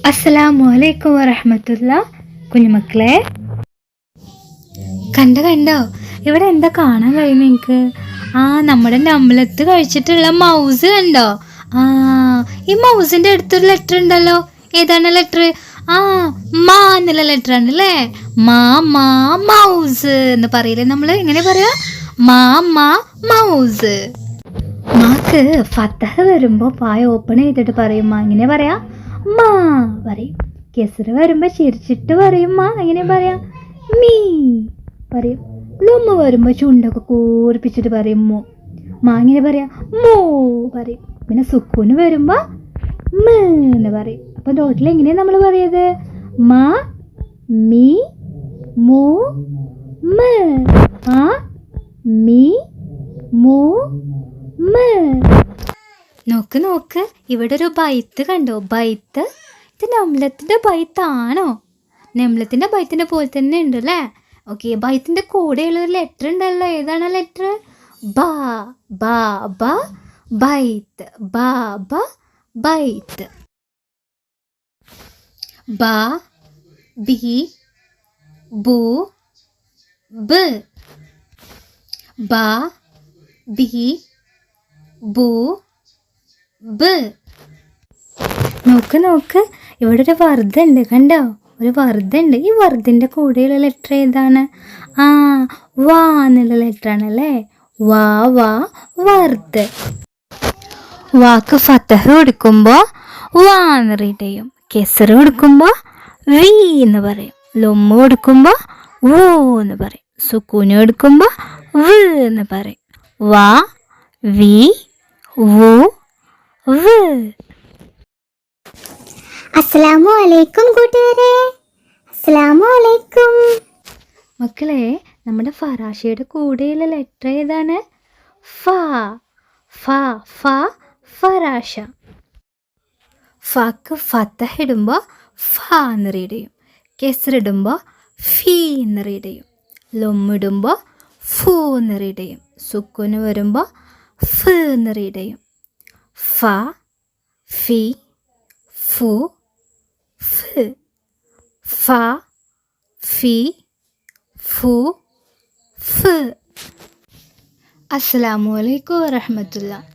അസ്സലാമു അലൈക്കും വറഹ്മത്തുള്ള. കുഞ്ഞുമക്കളെ കണ്ടോ ഇവിടെ എന്താ കാണാൻ കഴിയുന്നത് നിങ്ങൾക്ക്? നമ്മുടെ നമ്മളത്ത് കഴിച്ചിട്ടുള്ള മൗസ് കണ്ടോ? ഈ മൗസിന്റെ അടുത്തൊരു ലെറ്റർ ഉണ്ടല്ലോ. ഏതാണ് ലെറ്റർ? മാ എന്നുള്ള ലെറ്റർ ആണ് അല്ലേ? മാ മൗസ് എന്ന് പറയില്ലേ നമ്മള്? എങ്ങനെ പറയാ? മാ മൗസ്. മാക്ക് ഫത്തഹ് വരുമ്പോ പായ ഓപ്പൺ ചെയ്തിട്ട് പറയും മാ. എങ്ങനെ പറയാ? മാ പറയും. കെസറ് വരുമ്പോ ചിരിച്ചിട്ട് പറയും മാ. എങ്ങനെ പറയാ? മീ പറയും. ലുമ്മ വരുമ്പോ ചുണ്ടൊക്കെ കൂർപ്പിച്ചിട്ട് പറയും മോ. മാ എങ്ങനെ പറയാ? മോ പറയും. പിന്നെ സുക്കൂന് വരുമ്പോ മ എന്ന് പറയും. അപ്പൊ ടോട്ടൽ എങ്ങനെയാ നമ്മൾ പറയത്? മാ മീ മൂ മ. ആ മീ മൂ മ. നോക്ക് ഇവിടെ ഒരു ബൈത്ത് കണ്ടോ? ബൈത്ത്. ഇത് നംലത്തിന്റെ ബൈത്താണോ? നംലത്തിന്റെ ബൈത്തിന്റെ പോലെ തന്നെ ഉണ്ട് അല്ലേ? ഓക്കെ, ബൈത്തിന്റെ കൂടെയുള്ള ഒരു ലെറ്റർ ഉണ്ടല്ലോ. ഏതാണ് ആ ലെറ്റർ? ബാ ബാ ബ ബൈത്ത്. ബാ ബ ബൈത്ത്. ബാ ബി ബു ബ്. ബാ ബി ബു ബ്. നോക്ക് ഇവിടെ ഒരു വർദ്ധുണ്ട് കണ്ടോ? ഒരു വർദ്ധുണ്ട്. ഈ വർദ്ധിൻ്റെ കൂടെയുള്ള ലെറ്റർ ഏതാണ്? വാ എന്നുള്ള ലെറ്റർ ആണല്ലേ? വാ വർദ്ധ്. വാക്ക് ഫത്തഹ് കൊടുക്കുമ്പോൾ വാ എന്ന് റീഡ് ചെയ്യും. കെസറ് കൊടുക്കുമ്പോൾ വി എന്ന് പറയും. ലൊമ്മ കൊടുക്കുമ്പോൾ വൂ എന്ന് പറയും. സുക്കൂന് കൊടുക്കുമ്പോൾ വ് എന്ന് പറയും. വാ വി വു വ്. അസ്സലാമു അലൈക്കും കൂട്ടുകാരെ. അസ്സലാമു അലൈക്കും മക്കളെ. നമ്മുടെ ഫറാഷയുടെ കൂടെയുള്ള ലെറ്റർ ഏതാണ്? ഫ ഫറാഷ. ഫക്ക് ഫത്തഹ് ഇടുമ്പോൾ ഫ എന്ന് റീഡ് ചെയ്യും. കെസറിടുമ്പോൾ ഫീ എന്ന് റീഡ് ചെയ്യും. ലൊമ്മിടുമ്പോൾ ഫു എന്ന് റീഡ് ചെയ്യും. സുക്കൂന് വരുമ്പോൾ ഫ് എന്ന് റീഡ് ചെയ്യും. ഫ ഫി ഫു ഫ്. ഫ ഫി ഫു ഫ്. അസ്സലാമു അലൈക്കും വറഹ്മത്തുള്ളാഹി.